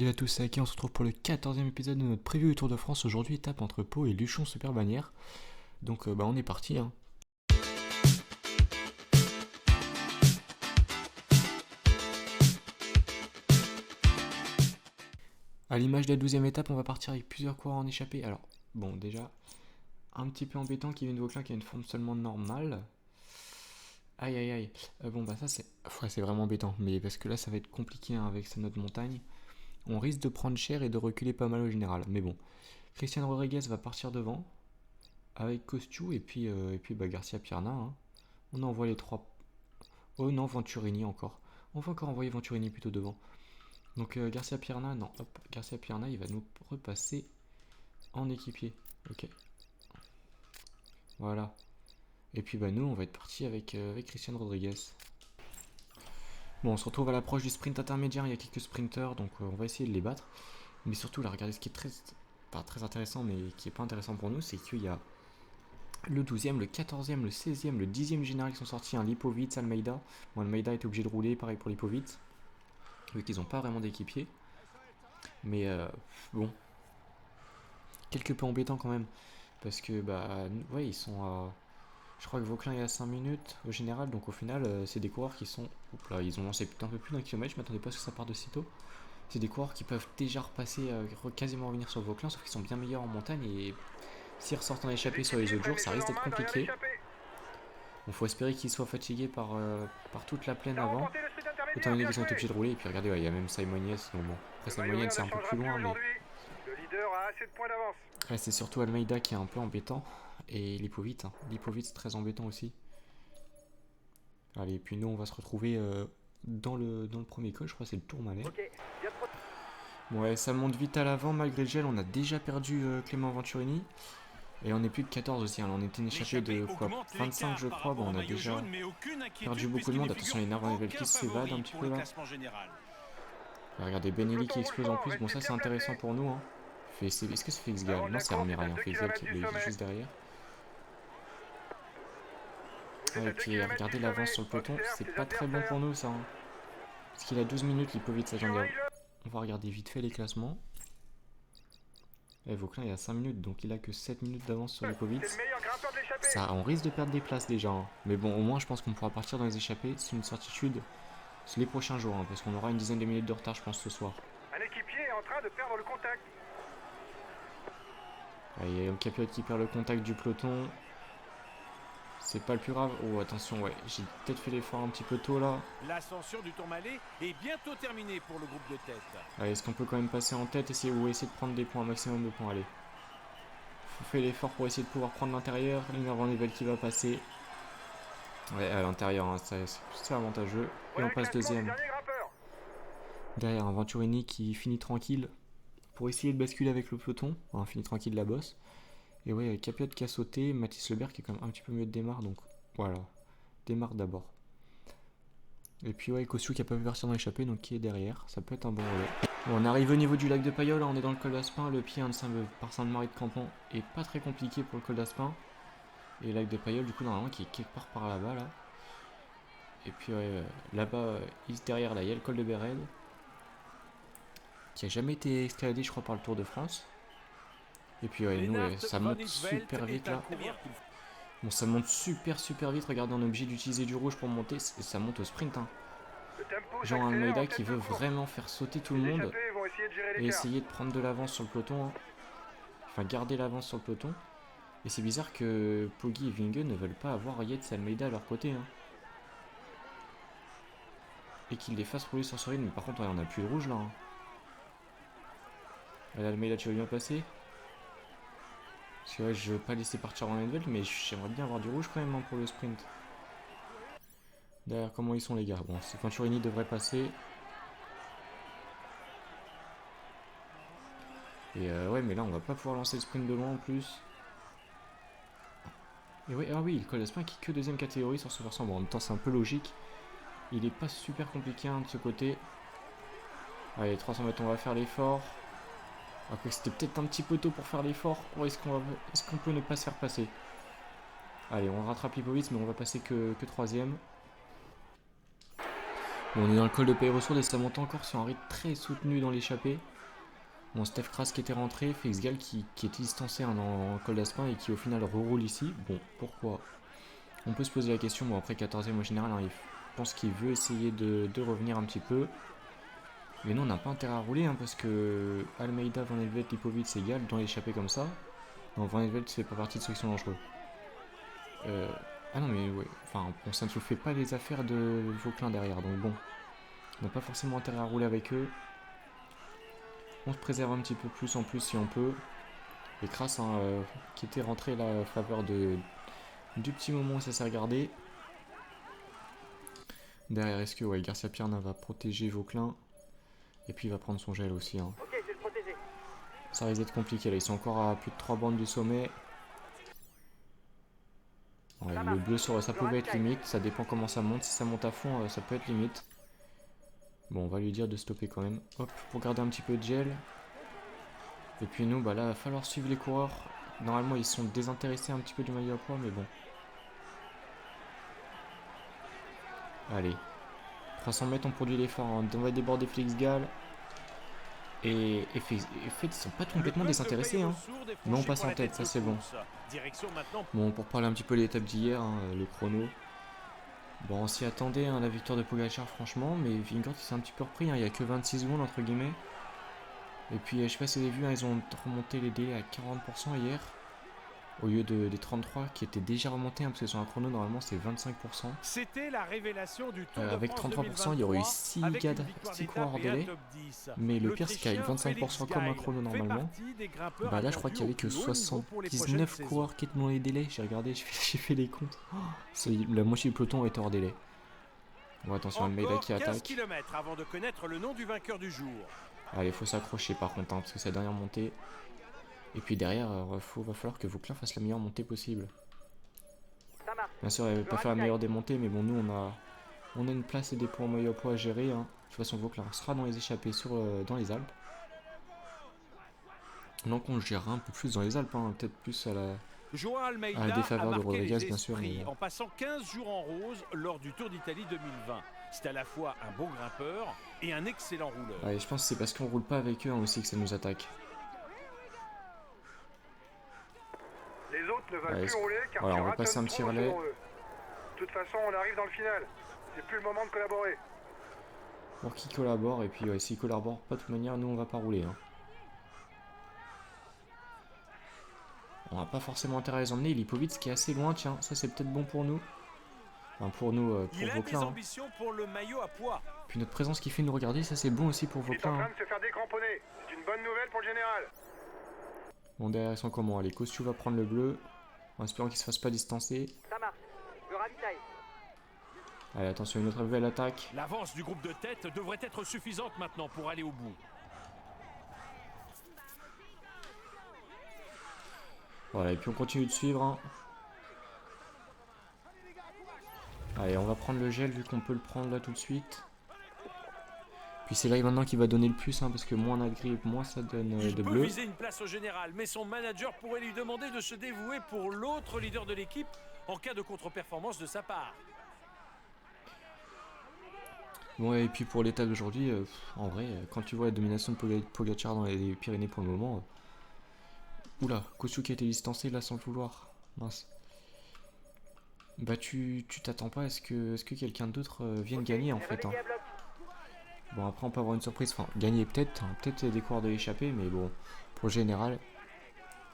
Salut à tous, c'est Aki, on se retrouve pour le 14e épisode de notre preview du Tour de France. Aujourd'hui, étape entre Pau et Luchon Super Bannière. Donc on est parti, hein. À l'image de la 12e étape, on va partir avec plusieurs coureurs en échappée. Alors, bon, déjà, un petit peu embêtant Kevin Vauquelin qui a une forme seulement normale. Aïe aïe aïe. Bon, bah ça, c'est vraiment embêtant. Mais parce que là, ça va être compliqué hein, avec notre montagne. On risque de prendre cher et de reculer pas mal au général. Mais bon, Christian Rodriguez va partir devant avec Costiu et puis Garcia Pierna, hein. On envoie les trois. Oh non, Venturini encore. On va encore envoyer Venturini plutôt devant. Donc Garcia Pierna, non, hop, Garcia Pierna, il va nous repasser en équipier. Ok. Voilà. Et puis nous, on va être parti avec Christian Rodriguez. Bon, on se retrouve à l'approche du sprint intermédiaire. Il y a quelques sprinters, donc on va essayer de les battre. Mais surtout, là, regardez ce qui est très intéressant, mais qui est pas intéressant pour nous, c'est qu'il y a le 12e, le 14e, le 16e, le 10e général qui sont sortis, un Lipovic, Almeida. Bon, Almeida était obligé de rouler, pareil pour Lipovic, vu qu'ils n'ont pas vraiment d'équipier. Mais bon, quelque peu embêtant quand même, parce que ouais, ils sont à. Je crois que Vauquelin est à 5 minutes au général, donc au final, c'est des coureurs qui sont. Oups là, ils ont lancé un peu plus d'un kilomètre, je m'attendais pas à ce que ça parte de si tôt. C'est des coureurs qui peuvent déjà repasser, quasiment revenir sur Vauquelin, sauf qu'ils sont bien meilleurs en montagne et s'ils ressortent en échappée sur les autres jours, ça risque d'être compliqué. Bon, faut espérer qu'ils soient fatigués par toute la plaine avant. Étant donné qu'ils ont été obligés de rouler, et puis regardez, il y a même Simoniez. Donc bon, après Simoniez c'est un peu plus loin, mais. Ouais, c'est surtout Almeida qui est un peu embêtant. Et Lipovic, hein. Lipovic très embêtant aussi. Allez, et puis nous on va se retrouver dans le premier col, je crois que c'est le Tourmalet. Bon, ouais, ça monte vite à l'avant malgré le gel, on a déjà perdu Clément Venturini. Et on est plus de 14 aussi, hein. On était une échappée de quoi 25 je crois, bon, on a déjà perdu beaucoup de monde. Attention, les Nervan Evel qui s'évadent un petit peu là. Et regardez, Benelli qui explose en plus, bon ça c'est intéressant pour nous, hein. Est-ce que c'est Félix Gall? Non, c'est Armirail, hein. Félix Gall qui est juste derrière. Ouais, et puis regardez l'avance sur le peloton, c'est pas très bon pour nous ça, hein. Parce qu'il a 12 minutes, Lipovic, ça j'en dirais. On va regarder vite fait les classements. Et Vauquelin est à 5 minutes, donc il a que 7 minutes d'avance sur Lipovic. Ça, on risque de perdre des places déjà, hein. Mais bon, au moins je pense qu'on pourra partir dans les échappées, c'est une certitude, c'est les prochains jours, hein, parce qu'on aura une dizaine de minutes de retard je pense ce soir. Un équipier est en train de perdre le contact. Il y a un Capiot qui perd le contact du peloton. C'est pas le plus grave. Oh attention, ouais, j'ai peut-être fait l'effort un petit peu tôt là. L'ascension du Tourmalet est bientôt terminée pour le groupe de tête. Allez, est-ce qu'on peut quand même passer en tête ou essayer de prendre des points, un maximum de points? Allez. Faut faire l'effort pour essayer de pouvoir prendre l'intérieur. Nervan Evel qui va passer. Ouais, à l'intérieur, hein, c'est avantageux. Et on passe deuxième. Derrière, un Venturini qui finit tranquille pour essayer de basculer avec le peloton. Enfin, finit tranquille la bosse. Et ouais, Capiot qui a sauté. Mathis Lebert qui est quand même un petit peu mieux de démarre. Donc voilà, démarre d'abord. Et puis ouais, Kosciu qui a pas pu partir dans l'échappée, donc qui est derrière. Ça peut être un bon relais. Bon, on arrive au niveau du lac de Payolle, on est dans le col d'Aspin. Le pied par Sainte-Marie de Campan est pas très compliqué pour le col d'Aspin. Et le lac de Payolle, du coup, normalement, qui est quelque part par là-bas, là. Et puis ouais, là-bas, derrière, là, il y a le col de Béred, qui a jamais été escaladé, je crois, par le Tour de France. Et puis ouais, nous, ça monte super vite là. Bon, ça monte super vite. Regardez, on est obligé d'utiliser du rouge pour monter. Ça monte au sprint, hein. Jean Almeida qui veut vraiment faire sauter tout le monde et essayer de prendre de l'avance sur le peloton, hein. Enfin, garder l'avance sur le peloton. Et c'est bizarre que Poggi et Vinge ne veulent pas avoir Yates et Almeida à leur côté, hein. Et qu'ils les fassent rouler sur ce rythme. Mais par contre, ouais, on a plus de rouge là, hein. Allez, Almeida, tu veux bien passer? Parce que ouais, je veux pas laisser partir Van Evel, mais j'aimerais bien avoir du rouge quand même, hein, pour le sprint. Derrière, comment ils sont les gars? Bon, c'est Venturini devrait passer. Et ouais, mais là, on va pas pouvoir lancer le sprint de loin en plus. Et ouais, ah oui, le col d'Aspin qui est que deuxième catégorie sur ce versant. Bon, en même temps, c'est un peu logique. Il est pas super compliqué, hein, de ce côté. Allez, 300 mètres, on va faire l'effort. Après, c'était peut-être un petit peu tôt pour faire l'effort. Ou est-ce qu'on peut ne pas se faire passer? Allez, on rattrape Lipovic, mais on va passer que troisième. Bon, on est dans le col de Paye-Ressourdes et ça monte encore sur un rythme très soutenu dans l'échappée. Bon, Steph Kras qui était rentré, Félix Gall qui était distancé hein, en col d'Aspin et qui au final reroule ici. Bon, pourquoi? On peut se poser la question, bon après 14ème au général, hein, je pense qu'il veut essayer de revenir un petit peu. Mais nous on n'a pas intérêt à rouler hein, parce que Almeida, Van Helvelt, Lipovic c'est égal dans l'échappée comme ça. Non, Van Helvelt fait pas partie de ceux qui sont dangereux. Ah non mais ouais, enfin bon, ça ne se fait pas les affaires de Vauclin derrière, donc bon. On n'a pas forcément intérêt à rouler avec eux. On se préserve un petit peu plus en plus si on peut. Et Kras hein, qui était rentré là à faveur du petit moment où ça s'est regardé. Derrière, est-ce que ouais, Garcia Pierna va protéger Vauclin? Et puis il va prendre son gel aussi. Hein. Ok, je vais le protéger. Ça risque d'être compliqué là, ils sont encore à plus de 3 bandes du sommet. Ouais, le bleu sur ça pouvait être limite, ça dépend comment ça monte. Si ça monte à fond, ça peut être limite. Bon, on va lui dire de stopper quand même. Hop, pour garder un petit peu de gel. Et puis nous, bah là, il va falloir suivre les coureurs. Normalement, ils sont désintéressés un petit peu du maillot à poids, mais bon. Allez. 300 mètres, on produit l'effort. Hein. On va déborder Félix Gall. Et fait, ils sont pas complètement désintéressés. Hein. Mais on passe en tête, ça c'est bon. Bon, pour parler un petit peu de l'étape d'hier, hein, le chrono. Bon, on s'y attendait, hein, la victoire de Pogacar, franchement. Mais Vingegaard, il s'est un petit peu repris. Hein, il n'y a que 26 secondes, entre guillemets. Et puis, je sais pas si vous avez vu, hein, ils ont remonté les délais à 40% hier. Au lieu des 33 qui étaient déjà remontés, hein, parce que sur un chrono, normalement, c'est 25%. C'était la révélation du Tour de avec France 33%, il y aurait eu 6 coureurs hors délai. Mais le pire, c'est qu'avec 25% comme un chrono normalement, bah là, je crois qu'il y avait que 79 coureurs qui étaient dans les délais. J'ai regardé, j'ai fait les comptes. Oh, la moitié du peloton est hors délai. Bon, attention, Almeida qui attaque. Kilomètres avant de connaître le nom du vainqueur du jour. Allez, faut s'accrocher par contre, hein, parce que c'est la dernière montée. Et puis derrière, va falloir que Vauclin fasse la meilleure montée possible. Bien sûr, elle ne va pas faire la meilleure des montées, mais bon, nous, on a une place et des points maillot à poids à gérer. Hein. De toute façon, Vauclin sera dans les échappées dans les Alpes. Donc on gérera un peu plus dans les Alpes, hein, peut-être plus à la défaveur de Rodriguez, bien sûr. Mais... en passant 15 jours en rose lors du Tour d'Italie 2020. C'est à la fois un bon grimpeur et un excellent rouleur. Ouais, je pense que c'est parce qu'on roule pas avec eux hein, aussi que ça nous attaque. Les autres ne veulent plus rouler car voilà, tu on va passer un petit relais. De toute façon, on arrive dans le final. C'est plus le moment de collaborer. Pour qui collabore, et puis ouais, s'ils collaborent pas de toute manière, nous on va pas rouler. Hein. On n'a pas forcément intérêt à les emmener. Lipovic qui est assez loin, tiens, ça c'est peut-être bon pour nous. Enfin pour nous, pour Vauclin. Hein. Pour le maillot à poids. Puis notre présence qui fait nous regarder, ça c'est bon aussi pour Vauclin. Il est en train de se faire décramponner. C'est une bonne nouvelle pour le général. Bon, derrière ils sont comment? Allez, Kosciu va prendre le bleu. En espérant qu'il se fasse pas distancer. Ça marche, je ravitaille. Allez, attention, une autre nouvelle attaque. L'avance du groupe de tête devrait être suffisante maintenant pour aller au bout. Voilà, et puis on continue de suivre. Hein. Allez, on va prendre le gel vu qu'on peut le prendre là tout de suite. Puis c'est là maintenant qu'il va donner le plus, hein, parce que moins on a de grippe, moins ça donne de bleu. Il peut viser une place au général, mais son manager pourrait lui demander de se dévouer pour l'autre leader de l'équipe en cas de contre-performance de sa part. Ouais, et puis pour l'étape d'aujourd'hui, en vrai, quand tu vois la domination de Pogacar dans les Pyrénées pour le moment... Oula, Kosciu qui a été distancé là sans le vouloir. Mince. Bah tu t'attends pas à ce que quelqu'un d'autre vienne gagner en fait. Hein. Bon après on peut avoir une surprise, enfin gagner peut-être, hein, peut-être des coureurs de l'échappée, mais bon, pour le général,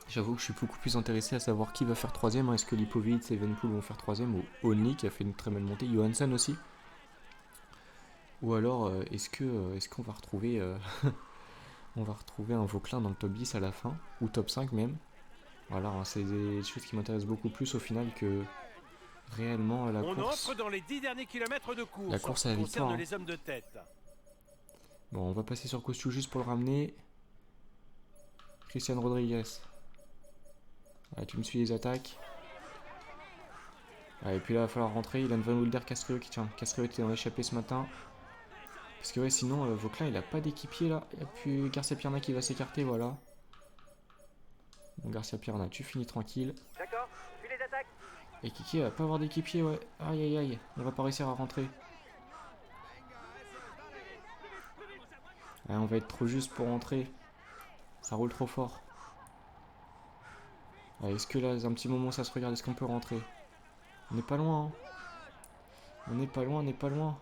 j'avoue que je suis beaucoup plus intéressé à savoir qui va faire troisième. Hein. Est-ce que Lipovic et Evenepoel vont faire troisième, ou Only qui a fait une très belle montée, Johansson aussi. Ou alors est-ce qu'on va retrouver on va retrouver un Vauclin dans le top 10 à la fin, ou top 5 même. Voilà, hein, c'est des choses qui m'intéressent beaucoup plus au final que réellement la course. On entre dans les 10 derniers kilomètres de course. La course à la victoire. Hein. Les hommes de tête. Bon, on va passer sur Kosciu juste pour le ramener. Christian Rodriguez. Allez, tu me suis les attaques. Allez, puis là, il va falloir rentrer. Ilan Van Wilder, Castrio qui tient. Castrio était dans l'échappée ce matin. Parce que ouais, sinon, Vauclin, il a pas d'équipier là. Il n'y a plus Garcia Pierna qui va s'écarter, voilà. Bon, Garcia Pierna, tu finis tranquille. D'accord, suis les attaques. Et Kiki va pas avoir d'équipier, ouais. Aïe aïe aïe, on va pas réussir à rentrer. Allez, on va être trop juste pour rentrer. Ça roule trop fort. Est-ce que là, un petit moment, ça se regarde, est-ce qu'on peut rentrer? On n'est pas loin, hein. On n'est pas loin, on n'est pas loin.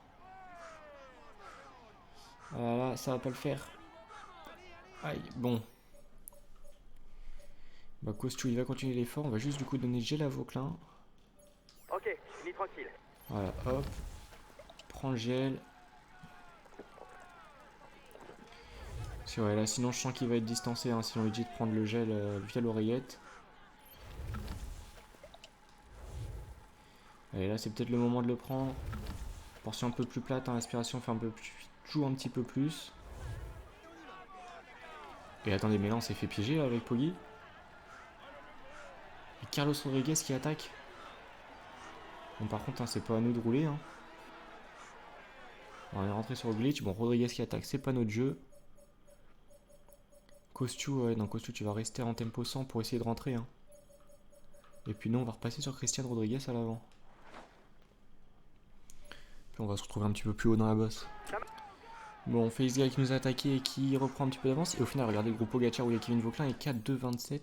Ah là, ça va pas le faire. Aïe, bon. Bah, Costou, il va continuer l'effort. On va juste du coup donner gel à Vauclin. Ok, fini tranquille. Voilà, hop. Prends le gel. C'est vrai, là, sinon je sens qu'il va être distancé, hein, si on lui dit de prendre le gel via l'oreillette. Allez, là, c'est peut-être le moment de le prendre. Portion un peu plus plate, hein, l'aspiration fait un peu plus, joue un petit peu plus. Et attendez, mais là, on s'est fait piéger là, avec Poggi. Et Carlos Rodriguez qui attaque. Bon, par contre, hein, c'est pas à nous de rouler. Hein. On est rentré sur le glitch. Bon, Rodriguez qui attaque, c'est pas notre jeu. Costou, ouais, non, Costou, tu vas rester en tempo 100 pour essayer de rentrer. Hein. Et puis nous, on va repasser sur Christian Rodriguez à l'avant. Puis on va se retrouver un petit peu plus haut dans la bosse. Bon, Face Guy qui nous a attaqué et qui reprend un petit peu d'avance. Et au final, regardez le groupe Pogacar où il y a Kevin Vauclin et 4-2-27.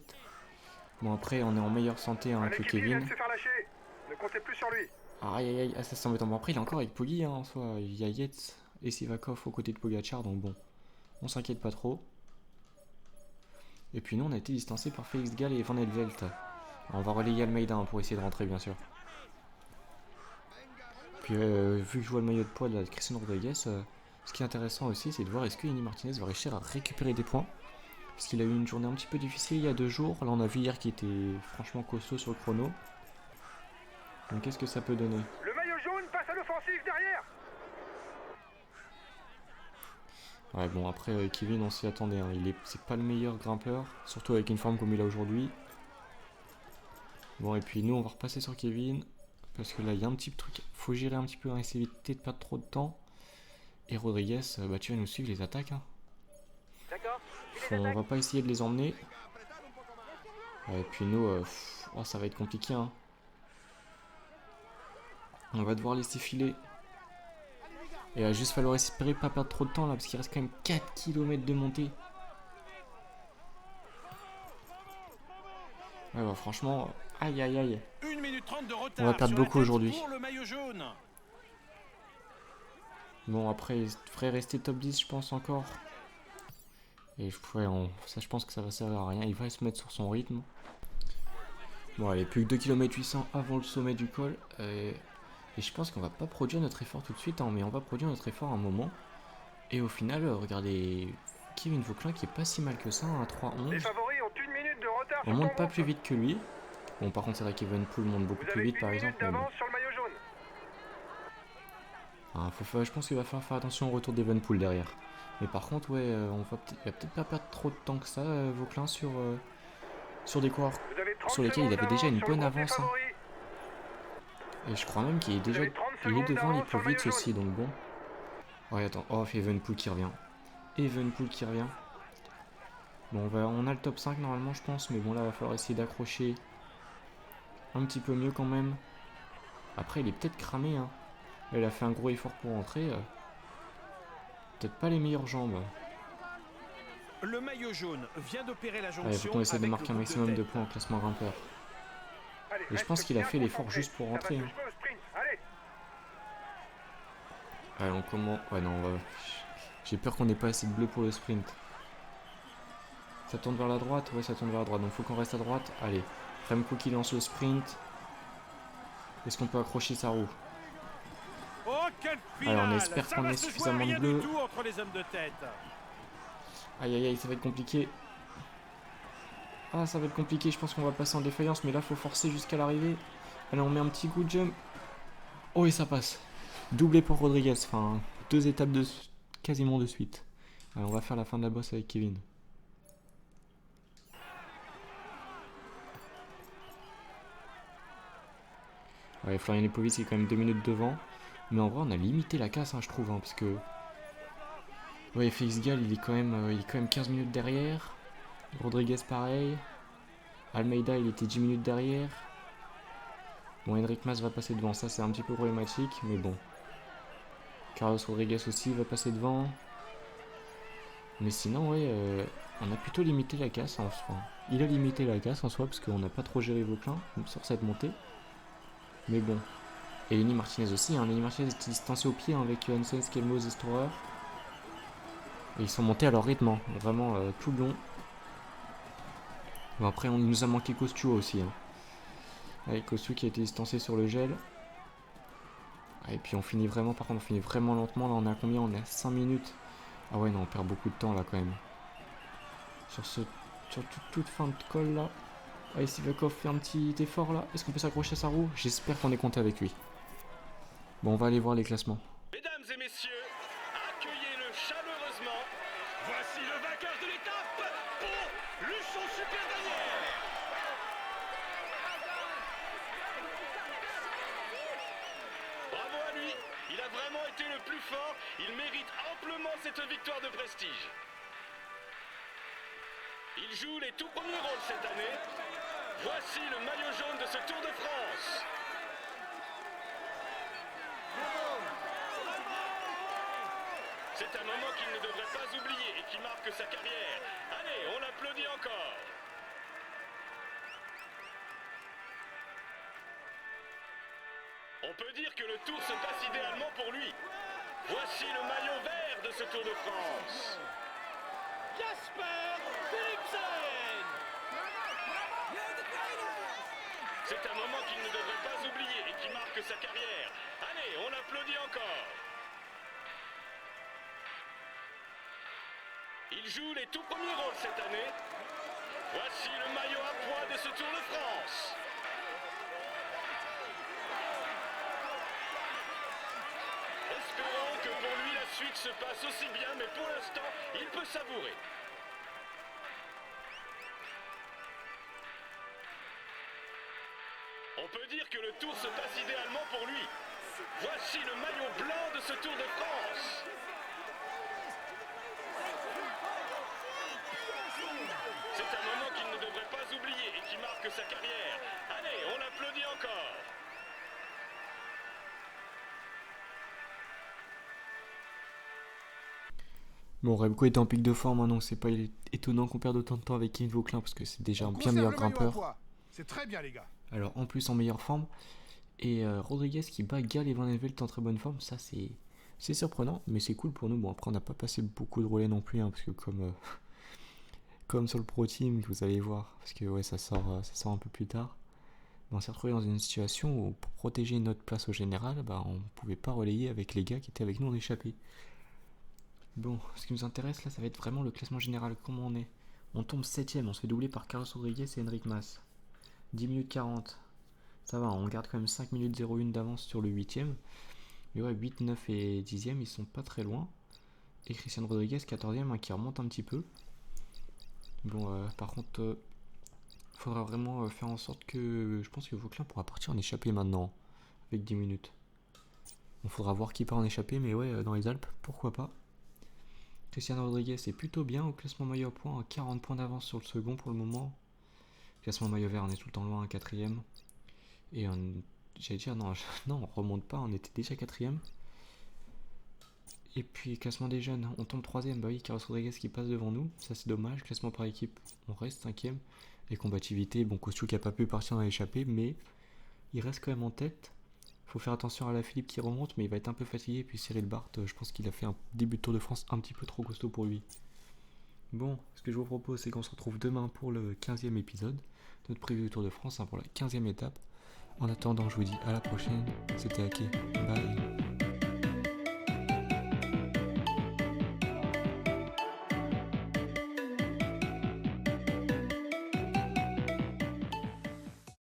Bon, après, on est en meilleure santé hein, que Kevin. Ne comptez plus sur lui. Aïe aïe aïe, ça c'est embêtant. Bon, après, il est encore avec Poggi hein, en soi. Il y a Yates et Sivakov aux côtés de Pogacar. Donc bon, on s'inquiète pas trop. Et puis nous, on a été distancés par Félix Gall et Van Helvelt. On va relayer Almeida hein, pour essayer de rentrer, bien sûr. Puis vu que je vois le maillot de poids de Christian Rodriguez, ce qui est intéressant aussi, c'est de voir est-ce que Yenny Martinez va réussir à récupérer des points. Parce qu'il a eu une journée un petit peu difficile il y a 2 jours. Là, on a vu hier qu'il était franchement costaud sur le chrono. Donc qu'est-ce que ça peut donner? Le maillot jaune passe à l'offensive derrière. Ouais, bon, après, Kevin, on s'y attendait. Hein. C'est pas le meilleur grimpeur, surtout avec une forme comme il a aujourd'hui. Bon, et puis nous, on va repasser sur Kevin. Parce que là, il y a un petit truc. Faut gérer un petit peu, hein, essayer d'éviter de perdre trop de temps. Et Rodriguez, bah, tu vas nous suivre les attaques. Hein. D'accord. On va pas essayer de les emmener. Ouais, et puis nous, oh, ça va être compliqué. Hein. On va devoir laisser filer. Et il va juste falloir espérer pas perdre trop de temps là, parce qu'il reste quand même 4 km de montée. Ouais, bah franchement, aïe aïe aïe. 1 minute 30 de retard. On va perdre beaucoup aujourd'hui. Pour le maillot jaune. Bon, après, il devrait rester top 10, je pense, encore. Et ouais, ça, je pense que ça va servir à rien. Il va se mettre sur son rythme. Bon, allez, plus que 2 km 800 avant le sommet du col. Et je pense qu'on va pas produire notre effort tout de suite, hein, mais on va produire notre effort un moment. Et au final, regardez Kevin Vauclin qui est pas si mal que ça, à 3-11. Les favoris ont 1 minute de retard. On monte pas plus vite que lui. Bon, par contre, c'est vrai qu'Evenpool monte beaucoup plus vite, par exemple. Mais bon. Sur le maillot jaune. Ah, je pense qu'il va falloir faire attention au retour d'Evenpool derrière. Mais par contre, ouais, il va peut-être pas perdre trop de temps que ça, Vauclin, sur des coureurs sur lesquels il avait déjà une bonne avance. Hein. Et je crois même qu'il est déjà devant les Povitz aussi, donc bon. Ouais, attends, oh, Evenpool qui revient. Evenpool qui revient. Bon, on a le top 5 normalement, je pense, mais bon, là, il va falloir essayer d'accrocher un petit peu mieux quand même. Après, il est peut-être cramé, hein. Il a fait un gros effort pour rentrer. Peut-être pas les meilleures jambes. Le maillot jaune vient d'opérer la jonction. Allez, faut qu'on essaie de marquer un maximum de points au classement grimpeur. Et je pense qu'il a fait l'effort juste pour rentrer. Hein. Allez, on commence. Ouais, non, on va. J'ai peur qu'on n'ait pas assez de bleu pour le sprint. Ça tourne vers la droite? Ouais, ça tourne vers la droite. Donc faut qu'on reste à droite. Allez, Remco qui lance le sprint. Est-ce qu'on peut accrocher sa roue? Oh, quelle finale! Alors on espère qu'on ait suffisamment de bleu. Entre les hommes de tête. Aïe aïe aïe, ça va être compliqué. Ah, ça va être compliqué, je pense qu'on va passer en défaillance, mais là faut forcer jusqu'à l'arrivée. Allez, on met un petit coup de jump. Oh, et ça passe. Doublé pour Rodriguez, enfin 2 étapes quasiment de suite. Allez, on va faire la fin de la bosse avec Kevin. Ouais, Florian Lepovic est quand même 2 minutes devant. Mais en vrai, on a limité la casse, hein, je trouve, hein, parce que... Ouais, Félix Gall, il est quand même 15 minutes derrière. Rodriguez, pareil. Almeida, il était 10 minutes derrière. Bon, Henrik Mas va passer devant, ça c'est un petit peu problématique, mais bon. Carlos Rodriguez aussi va passer devant. Mais sinon, ouais, On a plutôt limité la casse en soi. Il a limité la casse en soi parce qu'on n'a pas trop géré Vauclin sur cette montée. Mais bon. Et Lenny Martinez aussi. Lenny Martinez était distancé au pied avec Hansen, Skelmos et Storer. Et ils sont montés à leur rythme. Vraiment tout le long. Bon, après, on nous a manqué Costuo aussi. Avec Costuo qui a été distancé sur le gel. Et puis on finit vraiment, par contre, on finit vraiment lentement. Là, on est à combien? On est à 5 minutes. Ah ouais, non, on perd beaucoup de temps là quand même. Sur toute fin de col là. Allez, Sivakov fait un petit effort là. Est-ce qu'on peut s'accrocher à sa roue? J'espère qu'on est compté avec lui. Bon, on va aller voir les classements. Mesdames et messieurs, accueillez-le chaleureusement. Voici le vainqueur de l'étape pour Luchon Super Daniel. Bravo à lui, il a vraiment été le plus fort. Il mérite amplement cette victoire de prestige. Il joue les tout premiers rôles cette année. Voici le maillot jaune de ce Tour de France. C'est un moment qu'il ne devrait pas oublier et qui marque sa carrière. Allez, on l'applaudit encore. On peut dire que le Tour se passe idéalement pour lui. Voici le maillot vert de ce Tour de France. Jasper Philipsen. C'est un moment qu'il ne devrait pas oublier et qui marque sa carrière. Allez, on l'applaudit encore. Il joue les tout premiers rôles cette année. Voici le maillot à pois de ce Tour de France. Espérons que pour lui la suite se passe aussi bien, mais pour l'instant, il peut savourer. On peut dire que le Tour se passe idéalement pour lui. Voici le maillot blanc de ce Tour de France. C'est un moment qu'il ne devrait pas oublier et qui marque sa carrière. Allez, on l'applaudit encore. Bon, Remco était en pic de forme, donc c'est pas étonnant qu'on perde autant de temps avec Kevin Vauclin parce que c'est déjà un bien meilleur grimpeur. C'est très bien, les gars. Alors en plus en meilleure forme. Et Rodriguez qui bat Gall et Van Velt en très bonne forme, ça c'est surprenant, mais c'est cool pour nous. Bon, après on n'a pas passé beaucoup de relais non plus, parce que comme sur le Pro Team, vous allez voir, parce que ouais, ça sort un peu plus tard. On s'est retrouvé dans une situation où pour protéger notre place au général, on ne pouvait pas relayer avec les gars qui étaient avec nous en échappée. Bon, ce qui nous intéresse là, ça va être vraiment le classement général, comment on est. On tombe 7ème, on se fait doubler par Carlos Rodriguez et Enric Mas. 10 minutes 40. Ça va, on garde quand même 5 minutes 01 d'avance sur le 8ème. Mais ouais, 8, 9 et 10ème, ils sont pas très loin. Et Christian Rodriguez, 14ème, qui remonte un petit peu. Bon, par contre, faudra vraiment faire en sorte que... Je pense que Vauclin pourra partir en échappée maintenant, avec 10 minutes. On faudra voir qui part en échappée, mais ouais, dans les Alpes, pourquoi pas. Christian Rodriguez est plutôt bien au classement maillot à points, à 40 points d'avance sur le second pour le moment. Classement maillot vert, on est tout le temps loin, à 4ème. Et j'allais dire, non, on remonte pas, on était déjà 4ème. Et puis, classement des jeunes, on tombe 3ème. Bah oui, Carlos Rodriguez qui passe devant nous, ça c'est dommage. Classement par équipe, on reste 5ème. Et combativité, bon, Costu qui a pas pu partir dans l'échappée, mais il reste quand même en tête. Faut faire attention à la Philippe qui remonte, mais il va être un peu fatigué. Et puis Cyril Barth, je pense qu'il a fait un début de Tour de France un petit peu trop costaud pour lui. Bon, ce que je vous propose, c'est qu'on se retrouve demain pour le 15e épisode. Notre preview du Tour de France, pour la 15e étape. En attendant, je vous dis à la prochaine. C'était Ake. Bye.